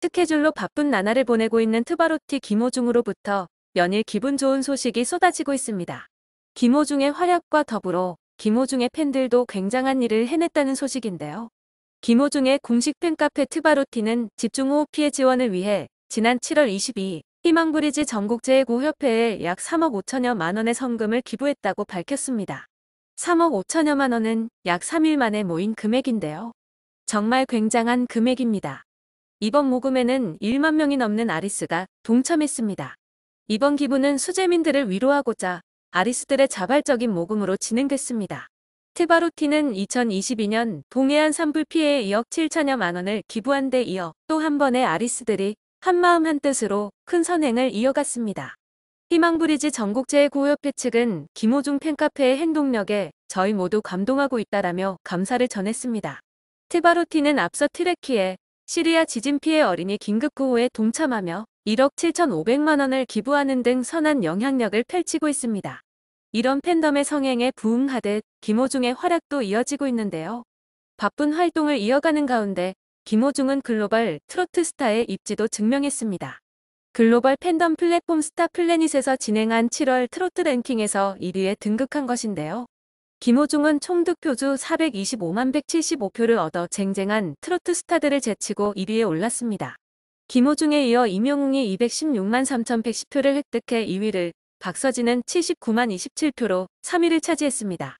스케줄로 바쁜 나날을 보내고 있는 트바로티 김호중으로부터 연일 기분 좋은 소식이 쏟아지고 있습니다. 김호중의 활약과 더불어 김호중의 팬들도 굉장한 일을 해냈다는 소식인데요. 김호중의 공식 팬카페 트바로티는 집중호흡 피해 지원을 위해 지난 7월 22일 희망브리지 전국재해구협회에 약 3억 5천여만 원의 성금을 기부했다고 밝혔습니다. 3억 5천여만 원은 약 3일 만에 모인 금액인데요. 정말 굉장한 금액입니다. 이번 모금에는 1만 명이 넘는 아리스가 동참했습니다. 이번 기부는 수재민들을 위로하고자 아리스들의 자발적인 모금으로 진행됐습니다. 트바로티는 2022년 동해안 산불 피해에 2억 7천여만 원을 기부한 데 이어 또 한 번의 아리스들이 한마음 한뜻으로 큰 선행을 이어갔습니다. 희망브리지 전국재해구호협회 측은 김호중 팬카페의 행동력에 저희 모두 감동하고 있다라며 감사를 전했습니다. 트바로티는 앞서 트레키에 시리아 지진 피해 어린이 긴급구호에 동참하며 1억 7,500만 원을 기부하는 등 선한 영향력을 펼치고 있습니다. 이런 팬덤의 성행에 부응하듯 김호중의 활약도 이어지고 있는데요. 바쁜 활동을 이어가는 가운데 김호중은 글로벌 트로트 스타의 입지도 증명했습니다. 글로벌 팬덤 플랫폼 스타 플래닛에서 진행한 7월 트로트 랭킹에서 1위에 등극한 것인데요. 김호중은 총 득표주 425만 175표를 얻어 쟁쟁한 트로트 스타들을 제치고 1위에 올랐습니다. 김호중에 이어 임영웅이 216만 3,110표를 획득해 2위를, 박서진은 79만 27표로 3위를 차지했습니다.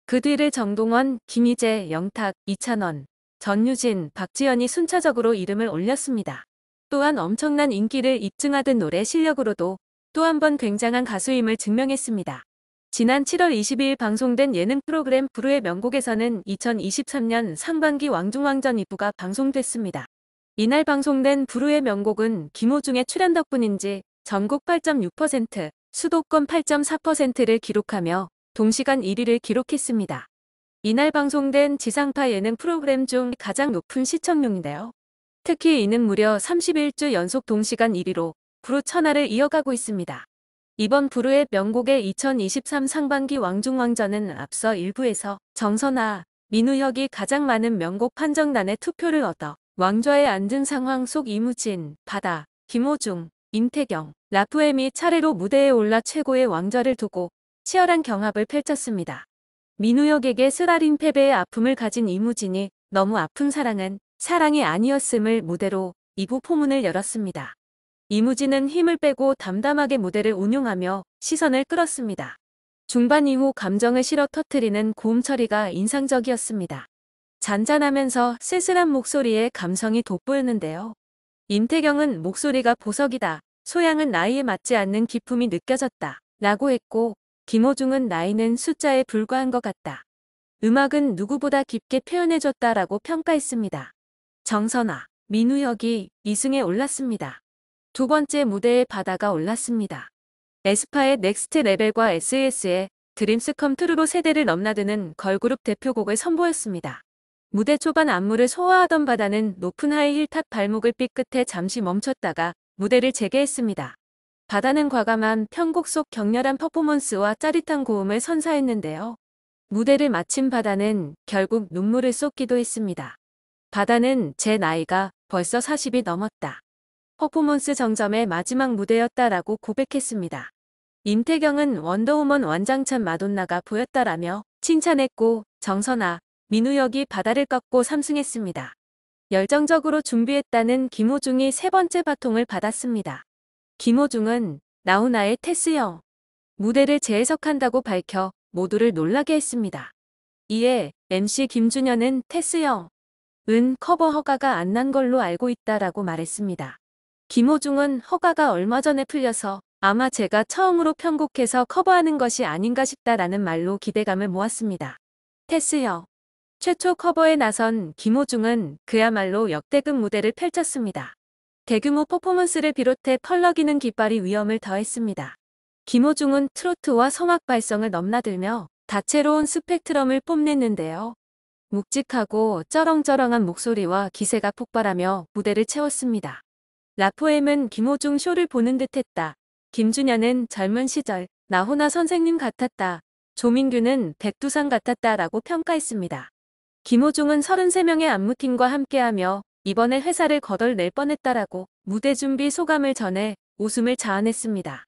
그 뒤를 정동원, 김희재, 영탁, 이찬원, 전유진, 박지현이 순차적으로 이름을 올렸습니다. 또한 엄청난 인기를 입증하던 노래 실력으로도 또 한 번 굉장한 가수임을 증명했습니다. 지난 7월 22일 방송된 예능 프로그램 부르의 명곡에서는 2023년 상반기 왕중왕전 2부가 방송됐습니다. 이날 방송된 부르의 명곡은 김호중의 출연 덕분인지 전국 8.6%, 수도권 8.4%를 기록하며 동시간 1위를 기록했습니다. 이날 방송된 지상파 예능 프로그램 중 가장 높은 시청률인데요. 특히 이는 무려 31주 연속 동시간 1위로 부르 천하를 이어가고 있습니다. 이번 부르의 명곡의 2023 상반기 왕중왕전은 앞서 일부에서 정선아, 민우혁이 가장 많은 명곡 판정단의 투표를 얻어 왕좌에 앉은 상황 속 이무진, 바다, 김호중, 임태경, 라프엠이 차례로 무대에 올라 최고의 왕좌를 두고 치열한 경합을 펼쳤습니다. 민우혁에게 쓰라린 패배의 아픔을 가진 이무진이 너무 아픈 사랑은 사랑이 아니었음을 무대로 2부 포문을 열었습니다. 이무진은 힘을 빼고 담담하게 무대를 운용하며 시선을 끌었습니다. 중반 이후 감정을 실어 터뜨리는 고음 처리가 인상적이었습니다. 잔잔하면서 쓸쓸한 목소리에 감성이 돋보였는데요. 임태경은 목소리가 보석이다. 소양은 나이에 맞지 않는 기품이 느껴졌다. 라고 했고, 김호중은 나이는 숫자에 불과한 것 같다. 음악은 누구보다 깊게 표현해줬다라고 평가했습니다. 정선아, 민우혁이 2승에 올랐습니다. 두 번째 무대에 바다가 올랐습니다. 에스파의 넥스트 레벨과 SES의 드림스 컴 트루로 세대를 넘나드는 걸그룹 대표곡을 선보였습니다. 무대 초반 안무를 소화하던 바다는 높은 하이힐 탑 발목을 삐끗해 잠시 멈췄다가 무대를 재개했습니다. 바다는 과감한 편곡 속 격렬한 퍼포먼스와 짜릿한 고음을 선사했는데요. 무대를 마친 바다는 결국 눈물을 쏟기도 했습니다. 바다는 제 나이가 벌써 40이 넘었다. 퍼포먼스 정점의 마지막 무대였다라고 고백했습니다. 임태경은 원더우먼 완장찬 마돈나가 보였다라며 칭찬했고, 정선아, 민우혁이 바다를 꺾고 3승했습니다. 열정적으로 준비했다는 김호중이 세 번째 바통을 받았습니다. 김호중은 나훈아의 테스형 무대를 재해석한다고 밝혀 모두를 놀라게 했습니다. 이에 MC 김준현은 테스형 은 커버 허가가 안 난 걸로 알고 있다라고 말했습니다. 김호중은 허가가 얼마 전에 풀려서 아마 제가 처음으로 편곡해서 커버하는 것이 아닌가 싶다라는 말로 기대감을 모았습니다. 테스형 최초 커버에 나선 김호중은 그야말로 역대급 무대를 펼쳤습니다. 대규모 퍼포먼스를 비롯해 펄럭이는 깃발이 위험을 더했습니다. 김호중은 트로트와 성악 발성을 넘나들며 다채로운 스펙트럼을 뽐냈는데요. 묵직하고 쩌렁쩌렁한 목소리와 기세가 폭발하며 무대를 채웠습니다. 라포엠은 김호중 쇼를 보는 듯했다. 김준현은 젊은 시절 나훈아 선생님 같았다. 조민규는 백두산 같았다라고 평가했습니다. 김호중은 33명의 안무팀과 함께하며 이번에 회사를 거덜낼 뻔했다라고 무대 준비 소감을 전해 웃음을 자아냈습니다.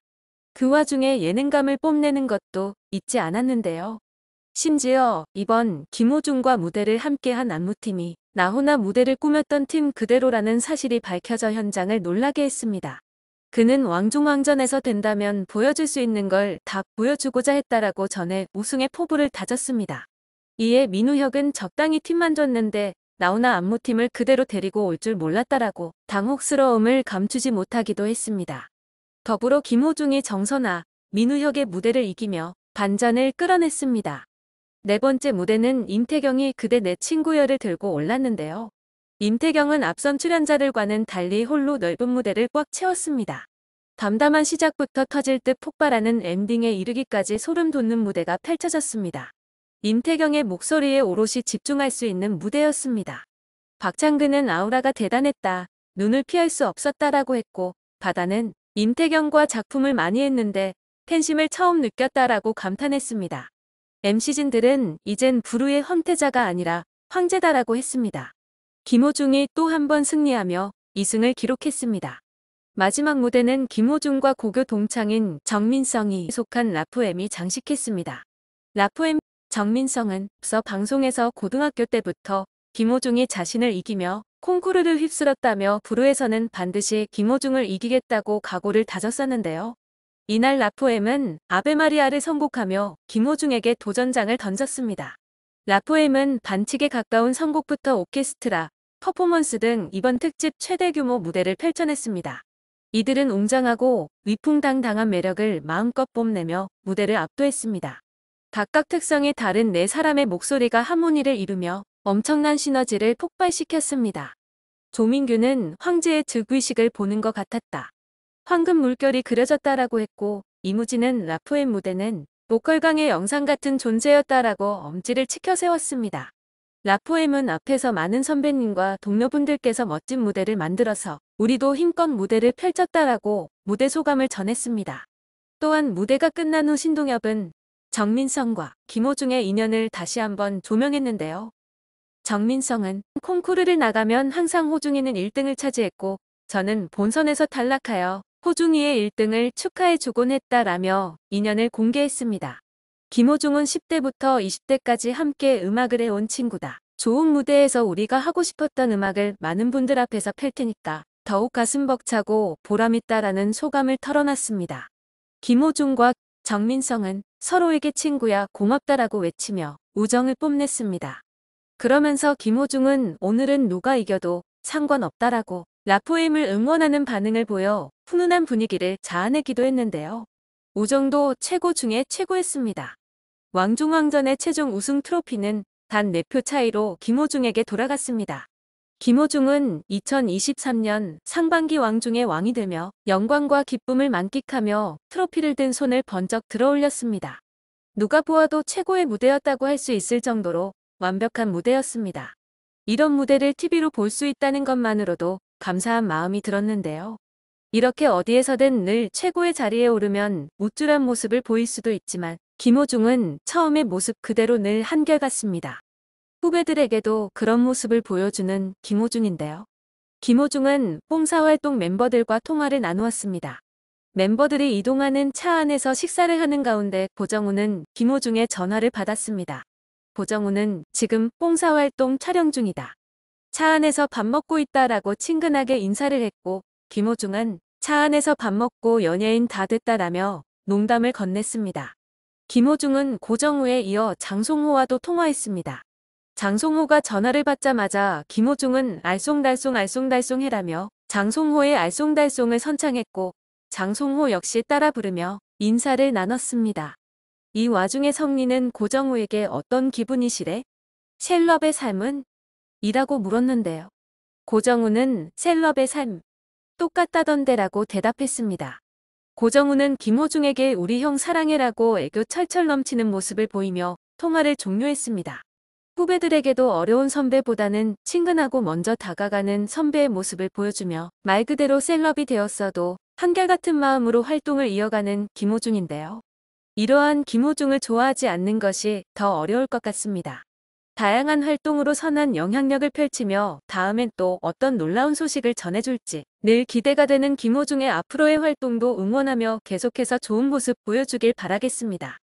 그 와중에 예능감을 뽐내는 것도 잊지 않았는데요. 심지어 이번 김호중과 무대를 함께한 안무팀이 나훈아 무대를 꾸몄던 팀 그대로라는 사실이 밝혀져 현장을 놀라게 했습니다. 그는 왕중왕전에서 된다면 보여줄 수 있는 걸 다 보여주고자 했다라고 전해 우승의 포부를 다졌습니다. 이에 민우혁은 적당히 팀만 줬는데 나훈아 안무팀을 그대로 데리고 올 줄 몰랐다라고 당혹스러움을 감추지 못하기도 했습니다. 더불어 김호중이 정선아, 민우혁의 무대를 이기며 반전을 끌어냈습니다. 네 번째 무대는 임태경이 그대 내 친구여를 들고 올랐는데요. 임태경은 앞선 출연자들과는 달리 홀로 넓은 무대를 꽉 채웠습니다. 담담한 시작부터 터질 듯 폭발하는 엔딩에 이르기까지 소름 돋는 무대가 펼쳐졌습니다. 임태경의 목소리에 오롯이 집중할 수 있는 무대였습니다. 박창근은 아우라가 대단했다. 눈을 피할 수 없었다라고 했고, 바다는 임태경과 작품을 많이 했는데 팬심을 처음 느꼈다라고 감탄했습니다. MC진들은 이젠 부르의 헌태자가 아니라 황제다라고 했습니다. 김호중이 또 한 번 승리하며 2승을 기록했습니다. 마지막 무대는 김호중과 고교 동창인 정민성이 속한 라포엠이 장식했습니다. 라포엠 정민성은 앞서 방송에서 고등학교 때부터 김호중이 자신을 이기며 콩쿠르를 휩쓸었다며 부르에서는 반드시 김호중을 이기겠다고 각오를 다졌었는데요. 이날 라포엠은 아베마리아를 선곡하며 김호중에게 도전장을 던졌습니다. 라포엠은 반칙에 가까운 선곡부터 오케스트라, 퍼포먼스 등 이번 특집 최대 규모 무대를 펼쳐냈습니다. 이들은 웅장하고 위풍당당한 매력을 마음껏 뽐내며 무대를 압도했습니다. 각각 특성이 다른 네 사람의 목소리가 하모니를 이루며 엄청난 시너지를 폭발시켰습니다. 조민규는 황제의 득의식을 보는 것 같았다. 황금 물결이 그려졌다라고 했고, 이무진은 라포엠 무대는 보컬강의 영상 같은 존재였다라고 엄지를 치켜 세웠습니다. 라포엠은 앞에서 많은 선배님과 동료분들께서 멋진 무대를 만들어서 우리도 힘껏 무대를 펼쳤다라고 무대 소감을 전했습니다. 또한 무대가 끝난 후 신동엽은 정민성과 김호중의 인연을 다시 한번 조명했는데요. 정민성은 콩쿠르를 나가면 항상 호중이는 1등을 차지했고 저는 본선에서 탈락하여 호중이의 1등을 축하해주곤 했다라며 인연을 공개했습니다. 김호중은 10대부터 20대까지 함께 음악을 해온 친구다. 좋은 무대에서 우리가 하고 싶었던 음악을 많은 분들 앞에서 펼 테니까 더욱 가슴 벅차고 보람있다라는 소감을 털어놨습니다. 김호중과 정민성은 서로에게 친구야 고맙다라고 외치며 우정을 뽐냈습니다. 그러면서 김호중은 오늘은 누가 이겨도 상관없다라고 라포엠을 응원하는 반응을 보여 훈훈한 분위기를 자아내기도 했는데요. 우정도 최고 중에 최고였습니다. 왕중왕전의 최종 우승 트로피는 단 4표 차이로 김호중에게 돌아갔습니다. 김호중은 2023년 상반기 왕중의 왕이 되며 영광과 기쁨을 만끽하며 트로피를 든 손을 번쩍 들어올렸습니다. 누가 보아도 최고의 무대였다고 할 수 있을 정도로 완벽한 무대였습니다. 이런 무대를 TV로 볼 수 있다는 것만으로도 감사한 마음이 들었는데요. 이렇게 어디에서든 늘 최고의 자리에 오르면 우쭐한 모습을 보일 수도 있지만 김호중은 처음의 모습 그대로 늘 한결같습니다. 후배들에게도 그런 모습을 보여주는 김호중인데요. 김호중은 봉사활동 멤버들과 통화를 나누었습니다. 멤버들이 이동하는 차 안에서 식사를 하는 가운데 고정우는 김호중의 전화를 받았습니다. 고정우는 지금 봉사활동 촬영 중이다. 차 안에서 밥 먹고 있다라고 친근하게 인사를 했고 김호중은 차 안에서 밥 먹고 연예인 다 됐다라며 농담을 건넸습니다. 김호중은 고정우에 이어 장송호와도 통화했습니다. 장송호가 전화를 받자마자 김호중은 알쏭달쏭 해라며 장송호의 알쏭달쏭을 선창했고 장송호 역시 따라 부르며 인사를 나눴습니다. 이 와중에 성리는 고정우에게 어떤 기분이시래? 셀럽의 삶은? 이라고 물었는데요. 고정우는 셀럽의 삶 똑같다던데라고 대답했습니다. 고정우는 김호중에게 우리 형 사랑해라고 애교 철철 넘치는 모습을 보이며 통화를 종료했습니다. 후배들에게도 어려운 선배보다는 친근하고 먼저 다가가는 선배의 모습을 보여주며 말 그대로 셀럽이 되었어도 한결같은 마음으로 활동을 이어가는 김호중인데요. 이러한 김호중을 좋아하지 않는 것이 더 어려울 것 같습니다. 다양한 활동으로 선한 영향력을 펼치며 다음엔 또 어떤 놀라운 소식을 전해줄지 늘 기대가 되는 김호중의 앞으로의 활동도 응원하며 계속해서 좋은 모습 보여주길 바라겠습니다.